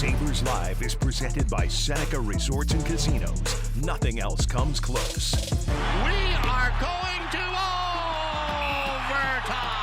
Sabres Live is presented by Seneca Resorts and Casinos. Nothing else comes close. We are going to overtime.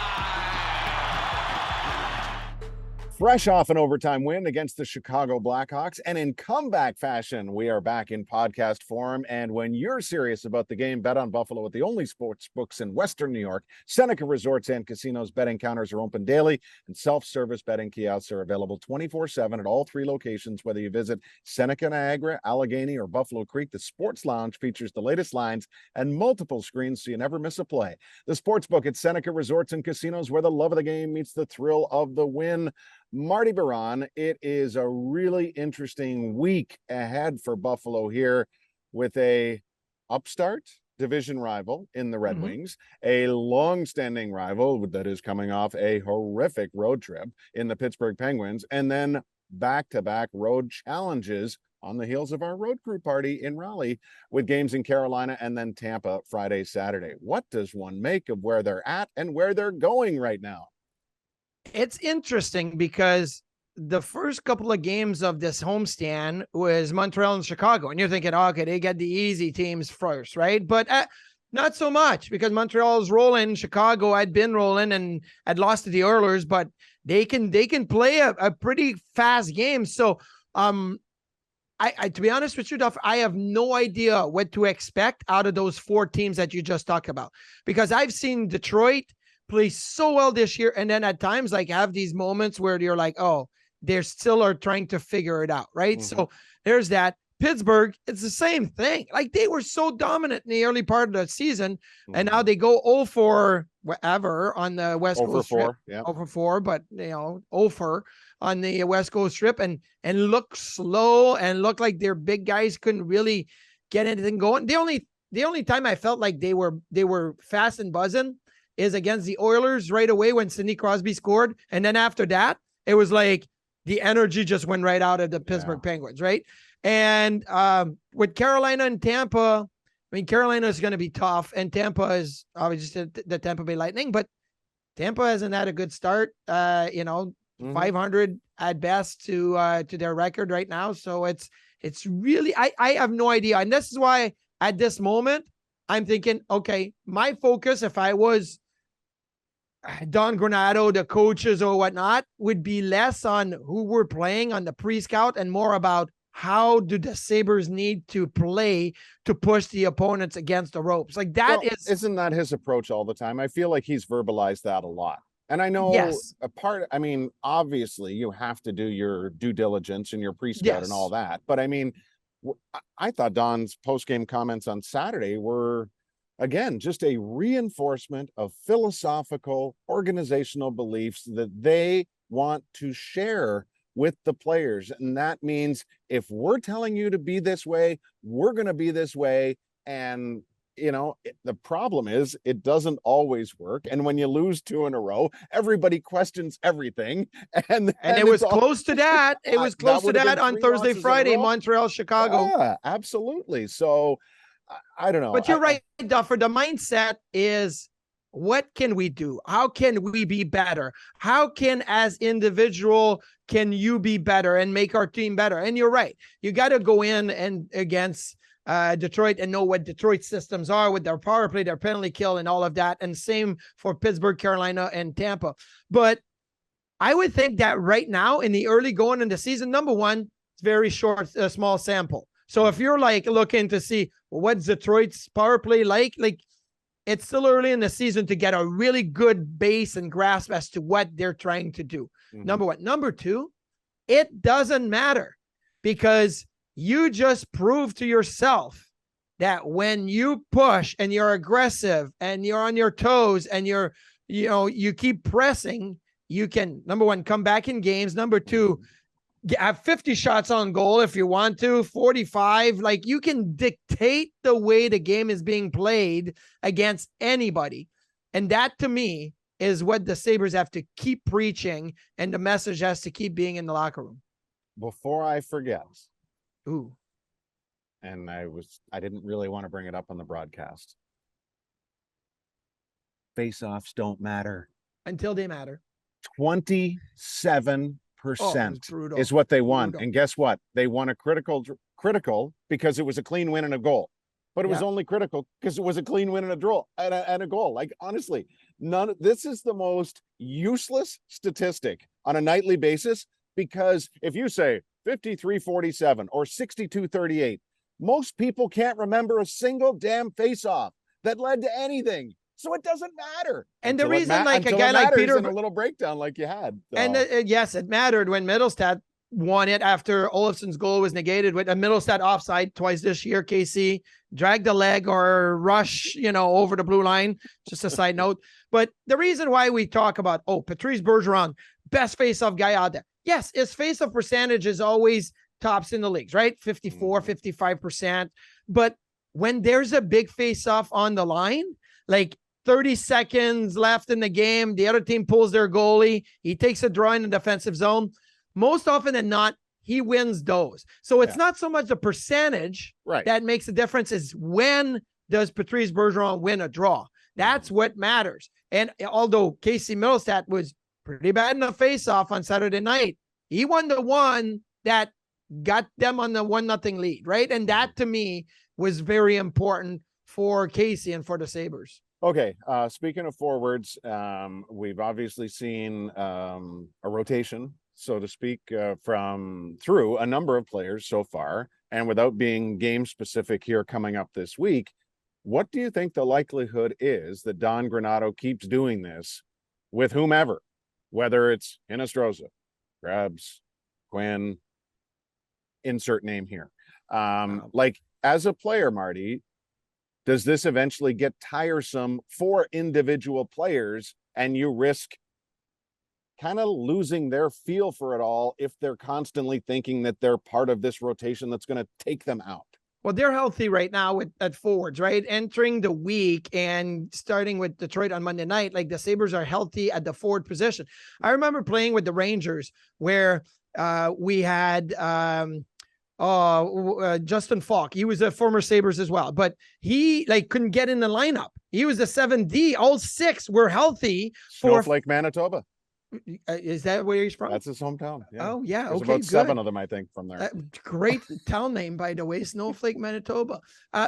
Fresh off an overtime win against the Chicago Blackhawks, and in comeback fashion, we are back in podcast form. And when you're serious about the game, bet on Buffalo with the only sports books in Western New York. Seneca Resorts and Casinos betting counters are open daily, and self-service betting kiosks are available 24/7 at all three locations. Whether you visit Seneca, Niagara, Allegheny, or Buffalo Creek, the Sports Lounge features the latest lines and multiple screens so you never miss a play. The sportsbook at Seneca Resorts and Casinos, where the love of the game meets the thrill of the win. Marty Baron, it is a really interesting week ahead for Buffalo here with a upstart division rival in the Red Wings, a long-standing rival that is coming off a horrific road trip in the Pittsburgh Penguins, and then back-to-back road challenges on the heels of our road crew party in Raleigh with games in Carolina and then Tampa Friday, Saturday. What does one make of where they're at and where they're going right now? It's interesting because the first couple of games of this homestand was Montreal and Chicago. And you're thinking, oh, okay, they get the easy teams first, right? But not so much, because Montreal's rolling. Chicago had been rolling and had lost to the Oilers, but they can play a pretty fast game. So I to be honest with you, Duff, I have no idea what to expect out of those four teams that you just talked about, because I've seen Detroit play so well this year, and then at times like have these moments where you're like, oh, they still are trying to figure it out, right? So there's that. Pittsburgh, it's the same thing. Like, they were so dominant in the early part of the season, and now they go 0 for whatever on the West Coast trip. 0 for 4, but 0 for on the West Coast trip, and look slow and look like their big guys couldn't really get anything going. The only time I felt like they were fast and buzzing is against the Oilers right away when Sidney Crosby scored. And then after that, it was like the energy just went right out of the Pittsburgh Penguins, right? And with Carolina and Tampa, I mean, Carolina is going to be tough, and Tampa is obviously the Tampa Bay Lightning, but Tampa hasn't had a good start, 500 at best to their record right now. So it's really, I have no idea. And this is why at this moment, I'm thinking, okay, my focus, if I was Don Granato, the coaches or whatnot, would be less on who we're playing on the pre-scout and more about how do the Sabres need to play to push the opponents against the ropes. Like that isn't that his approach all the time? I feel like he's verbalized that a lot. And I know obviously you have to do your due diligence and your pre-scout and all that. But I mean, I thought Don's post-game comments on Saturday were, again, just a reinforcement of philosophical, organizational beliefs that they want to share with the players. And that means if we're telling you to be this way, we're going to be this way. And, the problem is it doesn't always work. And when you lose 2 in a row, everybody questions everything. And it was close to that. It was close to that on Thursday, Friday, Montreal, Chicago. Yeah, absolutely. So I don't know. But you're right, Duffer. The mindset is, what can we do? How can we be better? How can, as individual, can you be better and make our team better? And you're right. You got to go in and against Detroit and know what Detroit's systems are with their power play, their penalty kill, and all of that. And same for Pittsburgh, Carolina, and Tampa. But I would think that right now in the early going in the season, number one, it's very short, small sample. So if you're like looking to see what's Detroit's power play like it's still early in the season to get a really good base and grasp as to what they're trying to do. Number one. Number two, it doesn't matter, because you just prove to yourself that when you push and you're aggressive and you're on your toes and you keep pressing, you can, number one, come back in games. Number two, have 50 shots on goal if you want to, 45. Like, you can dictate the way the game is being played against anybody. And that, to me, is what the Sabres have to keep preaching, and the message has to keep being in the locker room. Before I forget. Ooh. And I didn't really want to bring it up on the broadcast. Faceoffs don't matter. Until they matter. 27 is what they won. Brutal. And guess what? They won a critical because it was a clean win and a goal. But it was only critical because it was a clean win and a draw and a goal. Like, honestly, this is the most useless statistic on a nightly basis, because if you say 53-47 or 62-38, most people can't remember a single damn face-off that led to anything. So it doesn't matter. And the reason, like a guy like Peter, in a little breakdown like you had. So. And yes, it mattered when Middlestat won it after Olofsson's goal was negated with a Middlestat offside twice this year. KC dragged the leg or rush, over the blue line. Just a side note. But the reason why we talk about, Patrice Bergeron, best face-off guy out there. Yes, his face-off percentage is always tops in the leagues, right? 54, 55%. But when there's a big face-off on the line, like 30 seconds left in the game, the other team pulls their goalie, he takes a draw in the defensive zone. Most often than not, he wins those. So it's not so much the percentage that makes a difference, is when does Patrice Bergeron win a draw? That's what matters. And although Casey Middlestat was pretty bad in the face-off on Saturday night, he won the one that got them on the 1-0 lead, right? And that, to me, was very important for Casey and for the Sabres. Okay, speaking of forwards, we've obviously seen a rotation, so to speak, through a number of players so far. And without being game specific here coming up this week, what do you think the likelihood is that Don Granato keeps doing this with whomever, whether it's Hinostroza, Krebs, Quinn, insert name here? Like, as a player, Marty, does this eventually get tiresome for individual players and you risk kind of losing their feel for it all if they're constantly thinking that they're part of this rotation that's going to take them out? Well, they're healthy right now at forwards, right? Entering the week and starting with Detroit on Monday night, like the Sabres are healthy at the forward position. I remember playing with the Rangers where we had Justin Falk. He was a former Sabres as well, but he couldn't get in the lineup. He was the 7D. All six were healthy. Snowflake, Manitoba. Is that where he's from? That's his hometown. Yeah. Oh, yeah. There's okay, about 7 of them, I think, from there. Great town name, by the way, Snowflake, Manitoba.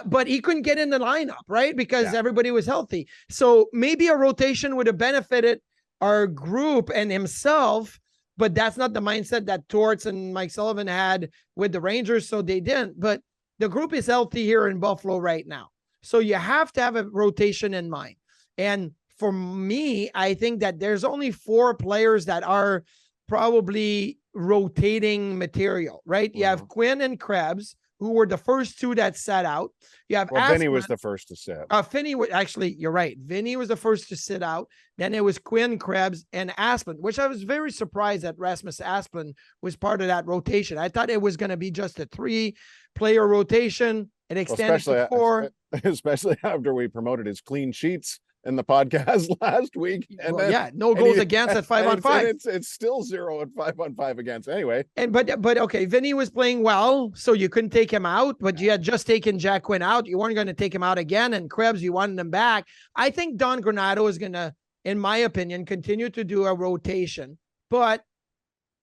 But he couldn't get in the lineup, right? Because everybody was healthy. So maybe a rotation would have benefited our group and himself, but that's not the mindset that Torts and Mike Sullivan had with the Rangers, so they didn't. But the group is healthy here in Buffalo right now. So you have to have a rotation in mind. And for me, I think that there's only 4 players that are probably rotating material, right? You have Quinn and Krebs, who were the first 2 that sat out. You have Vinny was the first to sit. Finney was actually, you're right. Vinny was the first to sit out. Then it was Quinn, Krebs, and Asplund, which I was very surprised that Rasmus Asplund was part of that rotation. I thought it was going to be just a 3-player rotation. It extended to 4. Especially after we promoted his clean sheets in the podcast last week. And no goals against at 5-on-5. It's still 0 at 5-on-5 against anyway. And but okay, Vinny was playing well, so you couldn't take him out, but you had just taken Jack Quinn out. You weren't going to take him out again, and Krebs, you wanted him back. I think Don Granato is going to, in my opinion, continue to do a rotation. But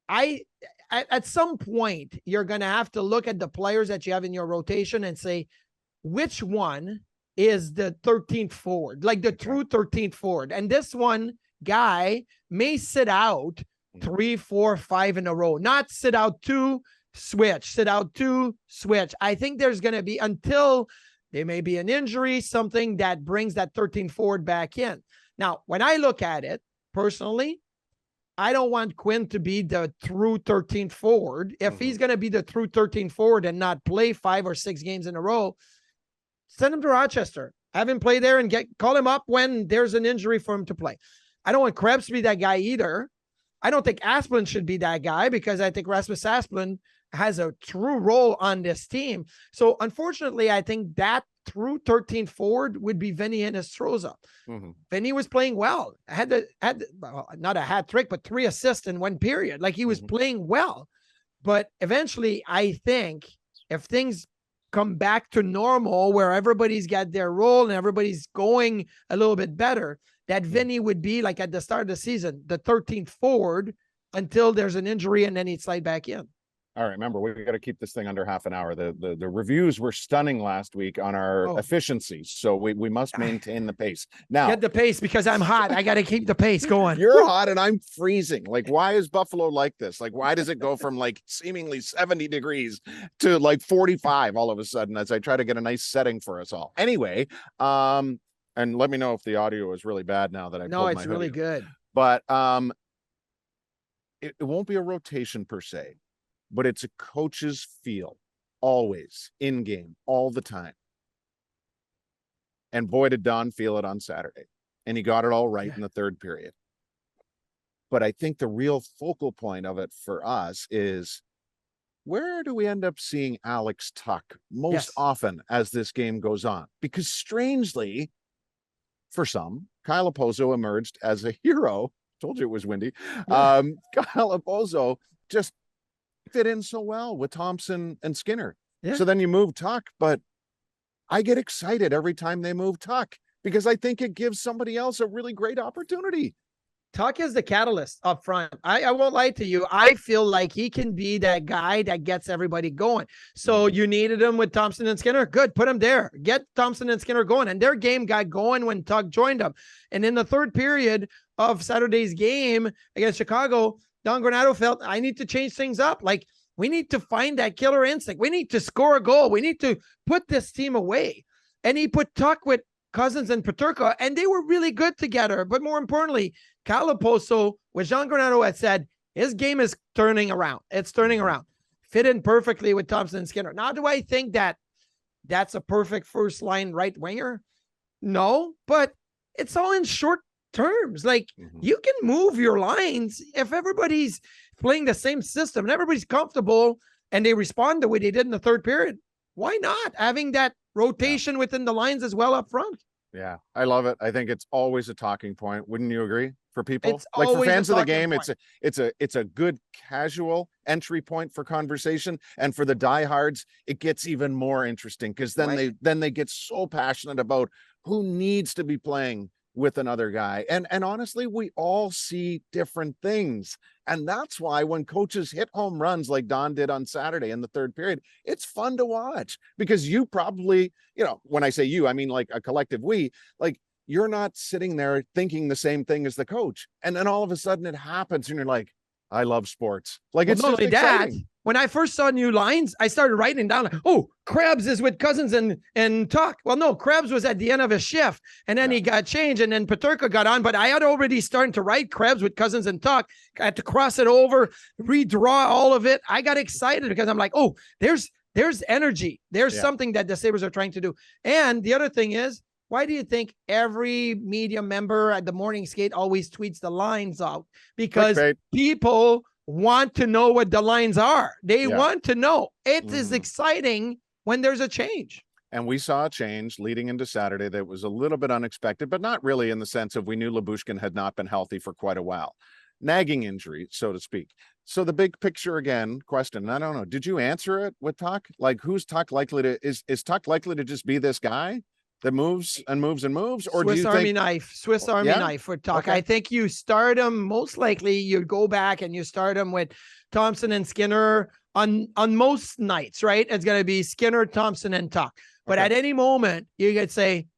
at some point, you're going to have to look at the players that you have in your rotation and say, which one is the 13th forward, like the true 13th forward. And this one guy may sit out 3, 4, 5 in a row, not sit out 2, switch, sit out 2, switch. I think there's going to be, until there may be an injury, something that brings that 13th forward back in. Now, when I look at it personally, I don't want Quinn to be the true 13th forward. If he's going to be the true 13th forward and not play 5 or 6 games in a row, send him to Rochester. Have him play there and call him up when there's an injury for him to play. I don't want Krebs to be that guy either. I don't think Asplund should be that guy, because I think Rasmus Asplund has a true role on this team. So unfortunately, I think that true 13th forward would be Vinny Hinostroza. Vinny was playing well. Not a hat trick, but 3 assists in 1 period. Like, he was playing well. But eventually, I think if things come back to normal, where everybody's got their role and everybody's going a little bit better, that Vinny would be, like at the start of the season, the 13th forward until there's an injury and then he'd slide back in. All right, remember, we got to keep this thing under half an hour. The reviews were stunning last week on our efficiency, so we must maintain the pace. Now, get the pace because I'm hot. I got to keep the pace going. You're hot and I'm freezing. Like, why is Buffalo like this? Like, why does it go from like seemingly 70 degrees to like 45 all of a sudden as I try to get a nice setting for us all? Anyway, and let me know if the audio is really bad now that I No, it's really good. But it won't be a rotation per se, but it's a coach's feel, always in game, all the time. And boy, did Don feel it on Saturday. And he got it all right in the third period. But I think the real focal point of it for us is, where do we end up seeing Alex Tuch most often as this game goes on? Because strangely, for some, Kyle Oposo emerged as a hero. Told you it was windy. Kyle Oposo just fit in so well with Thompson and Skinner. So then you move Tuch, but I get excited every time they move Tuch because I think it gives somebody else a really great opportunity. Tuch is the catalyst up front. I won't lie to you. I feel like he can be that guy that gets everybody going. So you needed him with Thompson and Skinner. Good. Put him there. Get Thompson and Skinner going. And their game got going when Tuch joined them. And in the third period of Saturday's game against Chicago, Don Granato felt, I need to change things up. Like, we need to find that killer instinct. We need to score a goal. We need to put this team away. And he put Tuch with Cousins and Peterka, and they were really good together. But more importantly, Kyle Oposo, which Don Granato had said, his game is turning around. It's turning around. Fit in perfectly with Thompson and Skinner. Now, do I think that that's a perfect first line right winger? No, but it's all in short terms. Like, you can move your lines if everybody's playing the same system and everybody's comfortable and they respond the way they did in the third period. Why not having that rotation within the lines as well up front? Yeah, I love it. I think it's always a talking point. Wouldn't you agree? For people, it's like for fans of the game, point. it's a good casual entry point for conversation, and for the diehards, it gets even more interesting because then they get so passionate about who needs to be playing with another guy. And honestly, we all see different things. And that's why when coaches hit home runs like Don did on Saturday in the third period, it's fun to watch because you probably, when I say you, I mean like a collective we, like, you're not sitting there thinking the same thing as the coach. And then all of a sudden it happens and you're like, I love sports. Like, it's not just only that, exciting. when I first saw new lines, I started writing down, oh, Krebs is with Cousins and Tuch. Well, no, Krebs was at the end of his shift, and then he got changed, and then Peterka got on, but I had already started to write Krebs with Cousins and Tuch. I had to cross it over, redraw all of it. I got excited because I'm like, oh, there's energy. There's something that the Sabres are trying to do. And the other thing is, why do you think every media member at the morning skate always tweets the lines out? Because people want to know what the lines are. They want to know. It is exciting when there's a change. And we saw a change leading into Saturday that was a little bit unexpected, but not really in the sense of we knew Lyubushkin had not been healthy for quite a while. Nagging injury, so to speak. So the big picture again, question, I don't know, did you answer it with Tuch? Like, who's Tuch likely to, is Tuch likely to just be this guy that moves and moves and moves? Or Swiss do you Army think knife, Swiss Army knife for Tuch. Okay. I think you start him, most likely you go back and you start him with Thompson and Skinner on most nights, right? It's going to be Skinner, Thompson, and Tuch. But at any moment, you could say,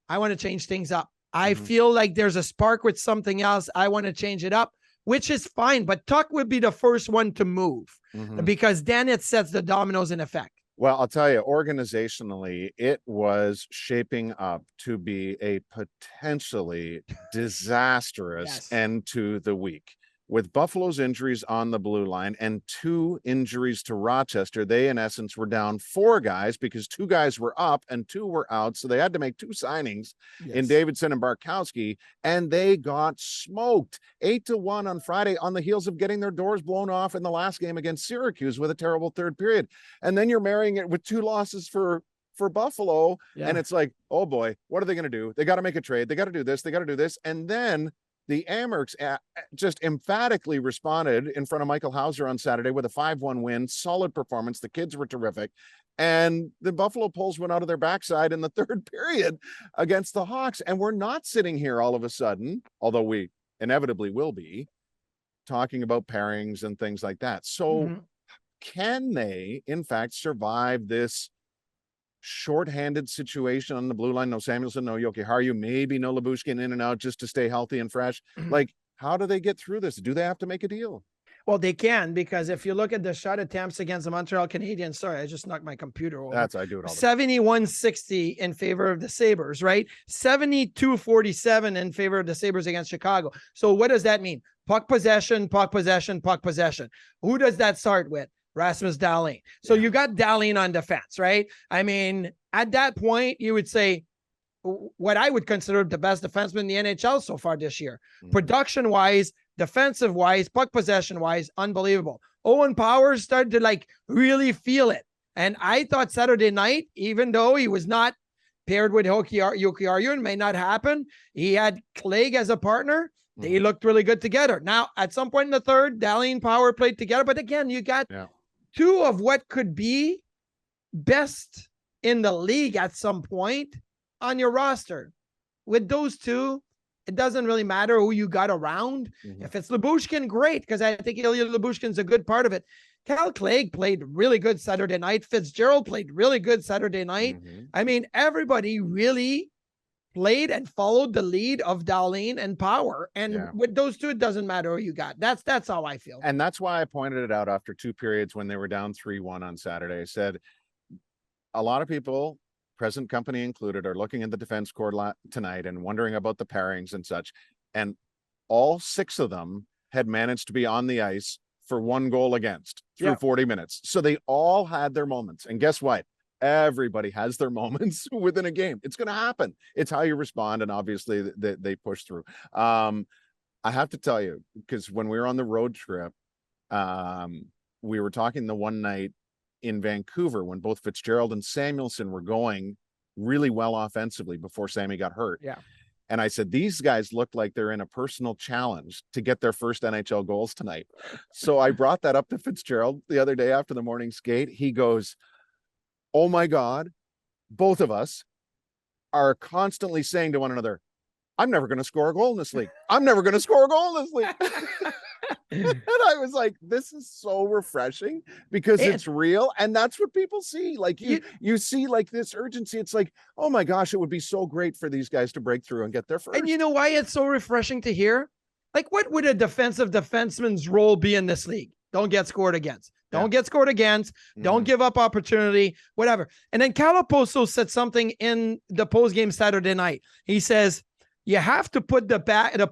I want to change things up. I feel like there's a spark with something else. I want to change it up, which is fine. But Tuch would be the first one to move because then it sets the dominoes in effect. Well, I'll tell you, organizationally, it was shaping up to be a potentially disastrous end to the week. With Buffalo's injuries on the blue line and 2 injuries to Rochester, they in essence were down 4 guys because 2 guys were up and 2 were out. So they had to make 2 signings in Davidson and Barkowski, and they got smoked 8-1 on Friday on the heels of getting their doors blown off in the last game against Syracuse with a terrible third period. And then you're marrying it with 2 losses for Buffalo. And it's like, oh boy, what are they going to do? They got to make a trade. They got to do this. They got to do this. And then the Amerks just emphatically responded in front of Michael Hauser on Saturday with a 5-1 win, solid performance. The kids were terrific. And the Buffalo Bulls went out of their backside in the third period against the Hawks. And we're not sitting here all of a sudden, although we inevitably will be, talking about pairings and things like that. So can they, in fact, survive this shorthanded situation on the blue line? No Samuelson, no Jokiharju, maybe no Lyubushkin in and out just to stay healthy and fresh. Like, how do they get through this? Do they have to make a deal? Well, they can, because if you look at the shot attempts against the Montreal Canadiens, sorry, I just knocked my computer over. I do it all. 71-60 in favor of the Sabres, right? 72-47 in favor of the Sabres against Chicago. So what does that mean? Puck possession, puck possession, puck possession. Who does that start with? Rasmus Dahlin. So you got Dahlin on defense, right? I mean, at that point, you would say what I would consider the best defenseman in the NHL so far this year. Production-wise, defensive-wise, puck possession-wise, unbelievable. Owen Powers started to like really feel it. And I thought Saturday night, even though he was not paired with Jokiharju, it may not happen, he had Clegg as a partner. They looked really good together. Now, at some point in the third, Dahlin Power played together. But again, you got two of what could be best in the league at some point on your roster. With those two, it doesn't really matter who you got around. If it's Lyubushkin, great, because I think Ilya Lyubushkin's a good part of it. Cal Clegg played really good Saturday night. Fitzgerald played really good Saturday night. I mean, everybody really played and followed the lead of Dahlin and Power. And with those two, it doesn't matter who you got. That's how I feel. And that's why I pointed it out after two periods when they were down 3-1 on Saturday. I said, a lot of people, present company included, are looking at the defense core tonight and wondering about the pairings and such. And all six of them had managed to be on the ice for one goal against through 40 minutes. So they all had their moments. And guess what? Everybody has their moments within a game. It's going to happen. It's how you respond. And obviously they push through. I have to tell you, because when we were on the road trip, we were talking the one night in Vancouver when both Fitzgerald and Samuelson were going really well offensively before Sammy got hurt. And I said, these guys look like they're in a personal challenge to get their first NHL goals tonight. So I brought that up to Fitzgerald the other day after the morning skate. He goes, oh my God, both of us are constantly saying to one another, I'm never going to score a goal in this league. I'm never going to score a goal in this league. And I was like, this is so refreshing because it's real. And that's what people see. Like you see like this urgency. It's like, oh my gosh, it would be so great for these guys to break through and get there first. And you know why it's so refreshing to hear? Like, what would a defensive defenseman's role be in this league? Don't get scored against. Don't get scored against. Don't give up opportunity, whatever. And then Calaposo said something in the postgame Saturday night. He says, you have to put the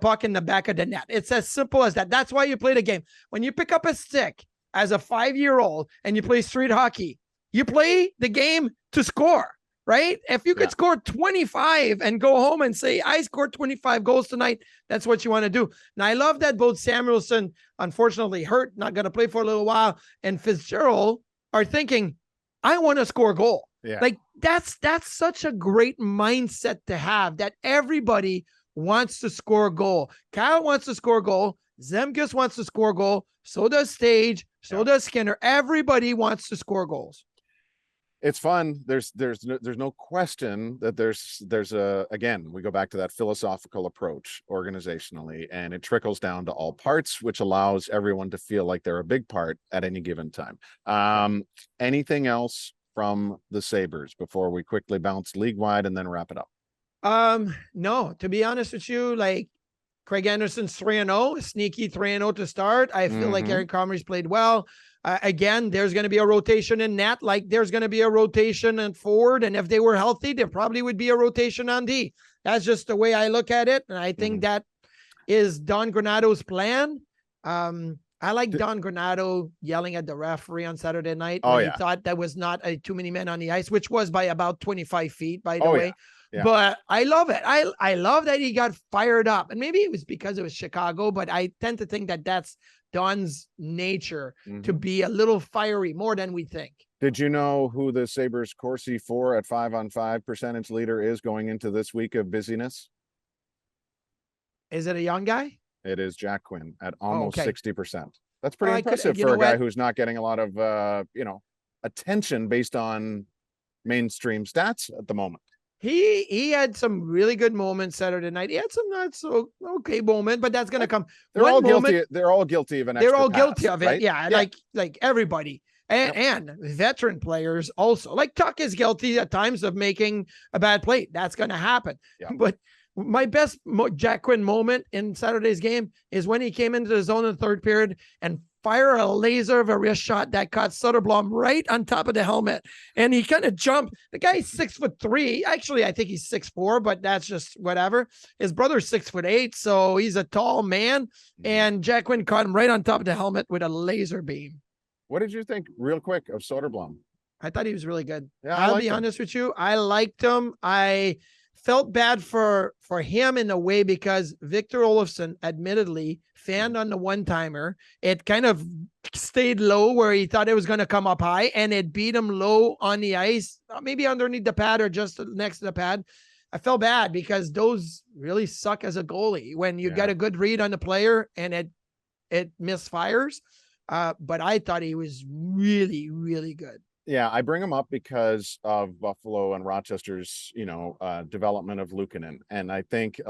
puck in the back of the net. It's as simple as that. That's why you play the game. When you pick up a stick as a 5-year-old and you play street hockey, you play the game to score, right? If you could score 25 and go home and say, I scored 25 goals tonight, that's what you want to do. And I love that both Samuelson, unfortunately hurt, not going to play for a little while, and Fitzgerald are thinking, I want to score a goal. Like that's such a great mindset to have, that everybody wants to score a goal. Kyle wants to score a goal. Zemgus wants to score a goal. So does Stage. So does Skinner. Everybody wants to score goals. It's fun. There's no question that there's a, again, we go back to that philosophical approach organizationally, and it trickles down to all parts, which allows everyone to feel like they're a big part at any given time. Anything else from the Sabres before we quickly bounce league wide and then wrap it up? No, to be honest with you, like Craig Anderson's 3-0, sneaky 3-0 to start. I feel like Eric Comrie's played well. Again, there's going to be a rotation in net, like there's going to be a rotation in forward. And if they were healthy, there probably would be a rotation on D. That's just the way I look at it. And I think that is Don Granato's plan. I like Don Granato yelling at the referee on Saturday night. He thought that was not too many men on the ice, which was by about 25 feet, by the way. But I love it. I love that he got fired up. And maybe it was because it was Chicago, but I tend to think that that's Don's nature to be a little fiery, more than we think. Did you know who the Sabres Corsi 4 at 5-on-5 percentage leader is going into this week of busyness? Is it a young guy? It is Jack Quinn at almost 60%. That's pretty impressive for a guy who's not getting a lot of, attention based on mainstream stats at the moment. He had some really good moments Saturday night. He had some not so okay moment, but that's gonna come. They're all guilty. They're all guilty of an extra They're all pass, guilty of it. right? Yeah, like everybody. And veteran players also. Like Tuch is guilty at times of making a bad play. That's gonna happen. Yeah. But my best Jack Quinn moment in Saturday's game is when he came into the zone in the third period and fire a laser of a wrist shot that caught Soderblom right on top of the helmet. And he kind of jumped. The guy's 6'3". Actually, I think he's 6'4", but that's just whatever. His brother's 6'8", so he's a tall man. And Jack Quinn caught him right on top of the helmet with a laser beam. What did you think, real quick, of Soderblom? I thought he was really good. Yeah, I'll be honest with you. I liked him. I felt bad for him in a way because Victor Olofsson admittedly fanned on the one-timer. It kind of stayed low where he thought it was going to come up high, and it beat him low on the ice, maybe underneath the pad or just next to the pad. I felt bad because those really suck as a goalie when you get a good read on the player and it misfires. But I thought he was really, really good. Yeah, I bring him up because of Buffalo and Rochester's, development of Luukkonen. And I think,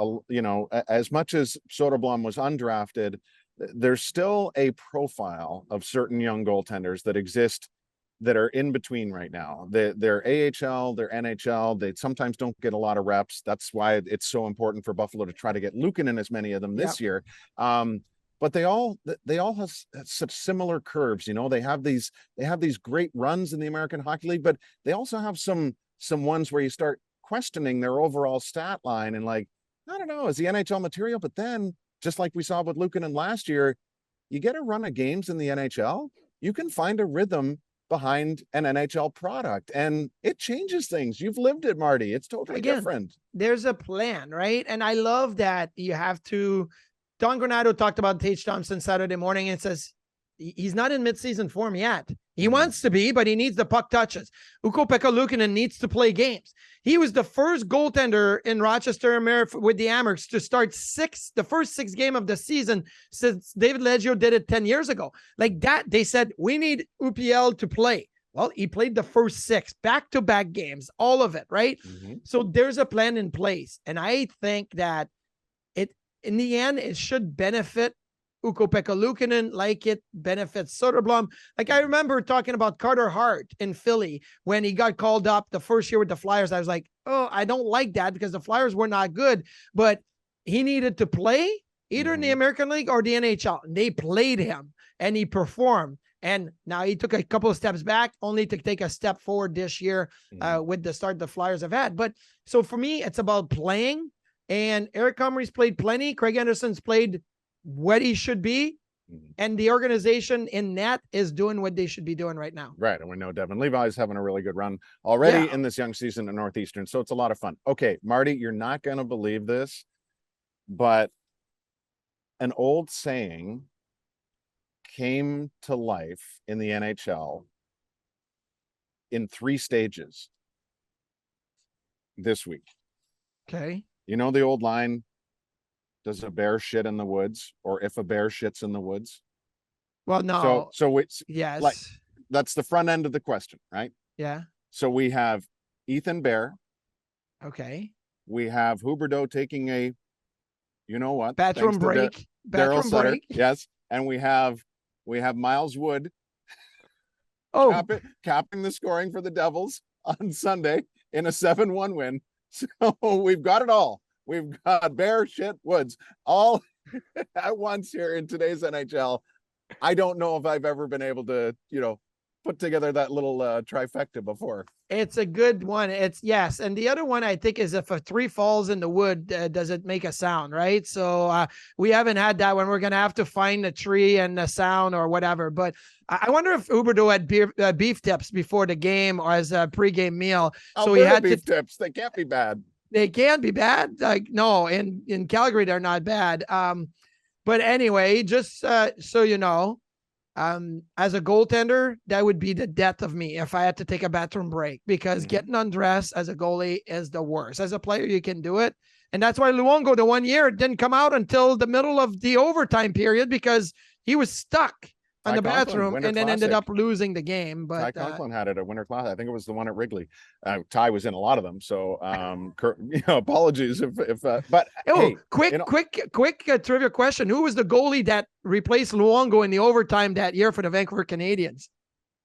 as much as Soderblom was undrafted, there's still a profile of certain young goaltenders that exist that are in between right now. They're AHL, they're NHL. They sometimes don't get a lot of reps. That's why it's so important for Buffalo to try to get Luukkonen as many of them this year. But they all have such similar curves. They have these great runs in the American Hockey League, but they also have some ones where you start questioning their overall stat line and I don't know, is the NHL material? But then, just like we saw with Luukkonen last year, you get a run of games in the NHL, you can find a rhythm behind an NHL product, and it changes things. You've lived it, Marty. It's totally different. There's a plan, right? And I love that you have to. Don Granato talked about Tage Thompson Saturday morning and says he's not in midseason form yet. He wants to be, but he needs the puck touches. Ukko-Pekka Luukkonen needs to play games. He was the first goaltender in Rochester with the Amherst to start the first 6 game of the season since David Leggio did it 10 years ago. Like that, they said, we need UPL to play. Well, he played the first 6 back-to-back games, all of it, right? So there's a plan in place. And I think that in the end, it should benefit Ukko-Pekka Luukkonen like it benefits Soderblom. Like I remember talking about Carter Hart in Philly when he got called up the first year with the Flyers. I was like, oh, I don't like that because the Flyers were not good, but he needed to play either in the American League or the NHL. And they played him and he performed. And now he took a couple of steps back, only to take a step forward this year with the start the Flyers have had. But so for me, it's about playing. And Eric Comrie's played plenty. Craig Anderson's played what he should be. And the organization in net is doing what they should be doing right now. Right. And we know Devin Levi's having a really good run already in this young season in Northeastern. So it's a lot of fun. Okay, Marty, you're not going to believe this, but an old saying came to life in the NHL in 3 stages this week. Okay. You know the old line, does a bear shit in the woods, or if a bear shits in the woods? Well, no. So it's yes. That's the front end of the question, right? Yeah. So we have Ethan Bear. Okay. We have Huberdeau taking a, bathroom break. Daryl Sutter. Yes. And we have Miles Wood. Capping the scoring for the Devils on Sunday in a 7-1 win. So we've got it all. We've got Bear, shit, Woods, all at once here in today's NHL. I don't know if I've ever been able to, put together that little trifecta before. It's a good one. Yes. And the other one I think is if a tree falls in the wood, does it make a sound, right? So we haven't had that one. We're going to have to find the tree and the sound or whatever. But I wonder if Huberdeau had beef tips before the game or as a pregame meal. So he had beef tips. They can't be bad. They can't be bad. Like, no, in Calgary, they're not bad. But anyway, just so you know, as a goaltender, that would be the death of me if I had to take a bathroom break, because getting undressed as a goalie is the worst. As a player, you can do it. And that's why Luongo, the 1 year, didn't come out until the middle of the overtime period because he was stuck. on the Conklin, bathroom, Winter and then ended Classic. up losing the game. Ty But Conklin had it at Winter Classic. I think it was the one at Wrigley. Ty was in a lot of them, so apologies if. But hey, quick trivia question: who was the goalie that replaced Luongo in the overtime that year for the Vancouver Canadians?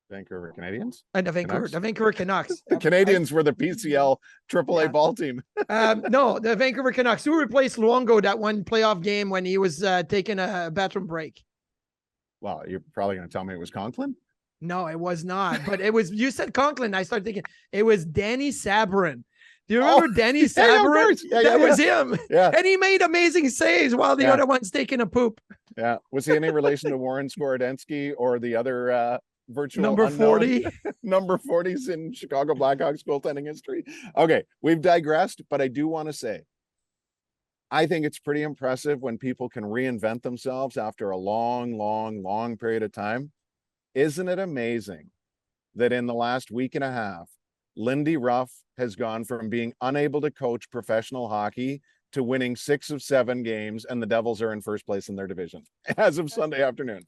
Vancouver Canadians And the Vancouver Canucks. The Canadians were the PCL AAA ball team. No, the Vancouver Canucks. Who replaced Luongo that one playoff game when he was taking a bathroom break? Well, you're probably going to tell me it was Conklin. No, it was not. But it was. You said Conklin. I started thinking it was Danny Sabrin. Do you remember Danny Sabrin? That was him. Yeah, and he made amazing saves while the other one's taking a poop. Yeah, was he any relation to Warren Skorodensky or the other? Virtual number 40 number 40s in Chicago Blackhawks goaltending history. Okay, we've digressed, but I do want to say I think it's pretty impressive when people can reinvent themselves after a long period of time. Isn't it amazing that in the last week and a half, Lindy Ruff has gone from being unable to coach professional hockey to winning 6 of 7 games, and the Devils are in first place in their division as of Sunday afternoon.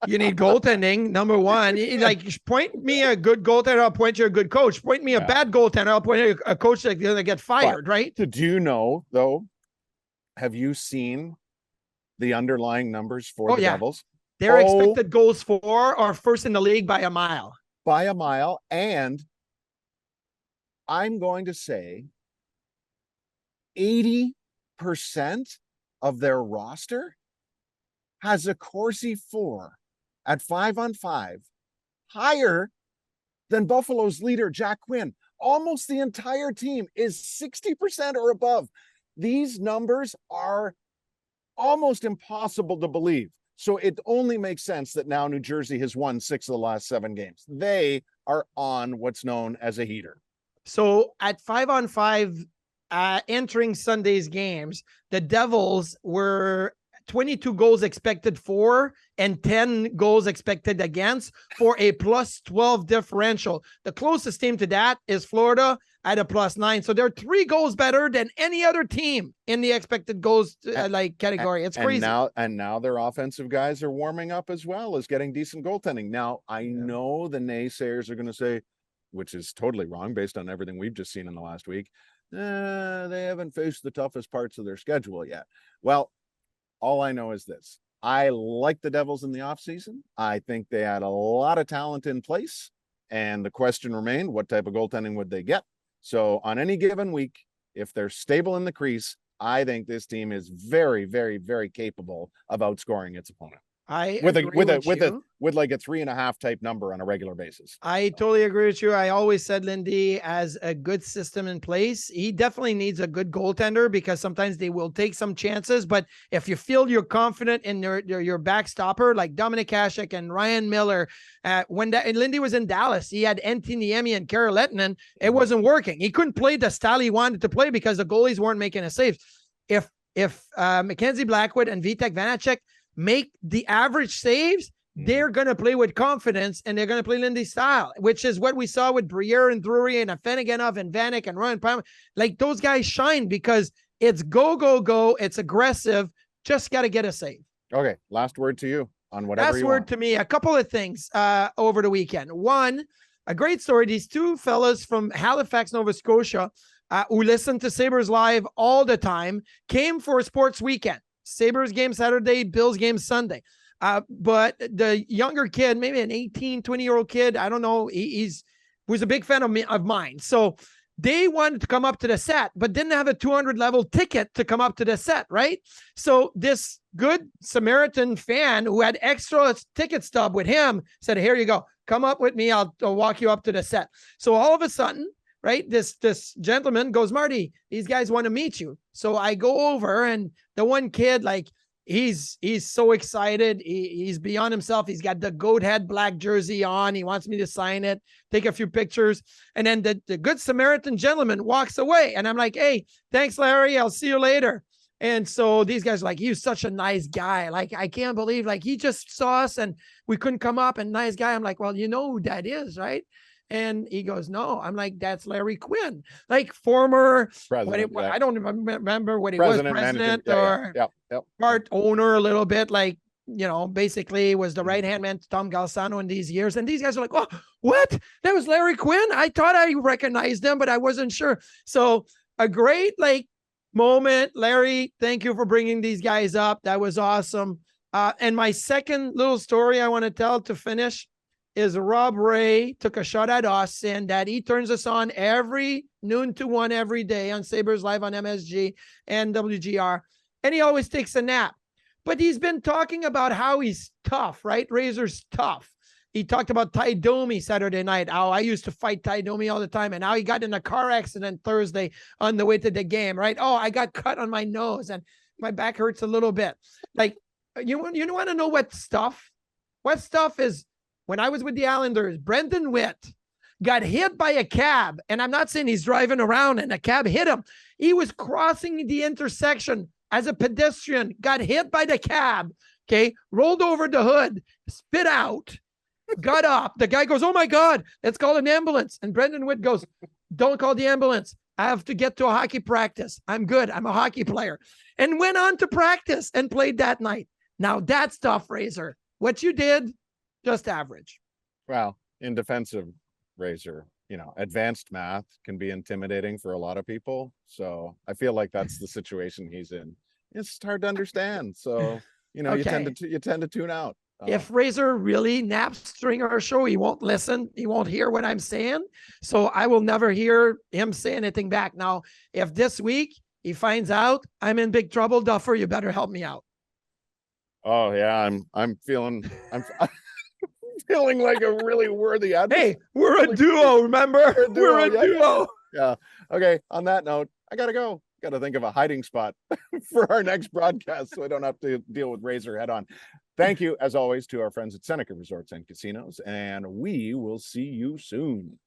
You need goaltending, number one. Like, point me a good goaltender, I'll point you a good coach. Point me a bad goaltender, I'll point you a coach that's going to get fired, right? Do you know, though, have you seen the underlying numbers for the Devils? Their expected goals for are first in the league by a mile. By a mile, and I'm going to say 80% of their roster has a Corsi 4 at 5-on-5 higher than Buffalo's leader, Jack Quinn. Almost the entire team is 60% or above. These numbers are almost impossible to believe. So it only makes sense that now New Jersey has won 6 of the last 7 games. They are on what's known as a heater. So at 5-on-5, entering Sunday's games, the Devils were 22 goals expected for and 10 goals expected against for a +12 differential. The closest team to that is Florida at a +9. So they're 3 goals better than any other team in the expected goals category. It's crazy. And now their offensive guys are warming up as well as getting decent goaltending. Now, I know the naysayers are going to say, which is totally wrong based on everything we've just seen in the last week, they haven't faced the toughest parts of their schedule yet. Well, all I know is this. I like the Devils in the offseason. I think they had a lot of talent in place. And the question remained, what type of goaltending would they get? So on any given week, if they're stable in the crease, I think this team is very, very, very capable of outscoring its opponent. With like a 3.5 type number on a regular basis. I totally agree with you. I always said Lindy has a good system in place. He definitely needs a good goaltender because sometimes they will take some chances. But if you feel you're confident in your backstopper, like Dominic Hasek and Ryan Miller, when Lindy was in Dallas, he had Antiniemi and Kara Lettinen. It wasn't working. He couldn't play the style he wanted to play because the goalies weren't making a save. If Mackenzie Blackwood and Vitek Vanacek make the average saves, they're going to play with confidence and they're going to play Lindy style, which is what we saw with Briere and Drury and Afeniganov and Vanek and Ryan Palmer. Like, those guys shine because it's go. It's aggressive. Just got to get a save. Okay. Last word to you on whatever you want. Last word to me, a couple of things over the weekend. One, a great story. These 2 fellas from Halifax, Nova Scotia, who listen to Sabres Live all the time, came for a sports weekend. Sabres game Saturday, Bills game Sunday. But the younger kid, maybe an 18, 20-year-old kid, I don't know, was a big fan of mine. So they wanted to come up to the set, but didn't have a 200 level ticket to come up to the set, right? So this good Samaritan fan who had extra ticket stub with him said, here you go. Come up with me. I'll walk you up to the set. So all of a sudden, right, this gentleman goes, Marty, these guys want to meet you. So I go over, and the one kid, like, he's so excited. He's beyond himself. He's got the goat head black jersey on. He wants me to sign it, take a few pictures. And then the good Samaritan gentleman walks away. And I'm like, hey, thanks, Larry. I'll see you later. And so these guys are like, he's such a nice guy. Like, I can't believe, like, he just saw us and we couldn't come up, and nice guy. I'm like, well, you know who that is, right? And he goes, no. I'm like, that's Larry Quinn, like former president. I don't remember what he was, president or part owner a little bit. Like, basically was the right-hand man to Tom Galsano in these years. And these guys are like, oh, what? That was Larry Quinn? I thought I recognized him, but I wasn't sure. So a great moment. Larry, thank you for bringing these guys up. That was awesome. And my second little story I want to tell to finish is Rob Ray took a shot at us, and that he turns us on every noon to 1 every day on Sabres Live on MSG and WGR. And he always takes a nap. But he's been talking about how he's tough, right? Razor's tough. He talked about Ty Domi Saturday night. Oh, I used to fight Ty Domi all the time. And now he got in a car accident Thursday on the way to the game, right? Oh, I got cut on my nose and my back hurts a little bit. You want to know what stuff? What stuff is, when I was with the Islanders, Brendan Witt got hit by a cab. And I'm not saying he's driving around and a cab hit him. He was crossing the intersection as a pedestrian, got hit by the cab, okay, rolled over the hood, spit out, got up. The guy goes, oh my God, let's call an ambulance. And Brendan Witt goes, don't call the ambulance. I have to get to a hockey practice. I'm good. I'm a hockey player. And went on to practice and played that night. Now that's tough, Razor. What you did, just average. Well, in defense of Razor, advanced math can be intimidating for a lot of people. So I feel like that's the situation he's in. It's hard to understand. So, okay. you tend to tune out. If Razor really naps during our show, he won't listen. He won't hear what I'm saying. So I will never hear him say anything back. Now, if this week he finds out I'm in big trouble, Duffer, you better help me out. Oh yeah, I'm feeling feeling like a really worthy advocate. Hey, we're a duo, remember? We're a duo. Yeah. Okay. On that note, I gotta go. Gotta think of a hiding spot for our next broadcast so I don't have to deal with Razor head on. Thank you, as always, to our friends at Seneca Resorts and Casinos, and we will see you soon.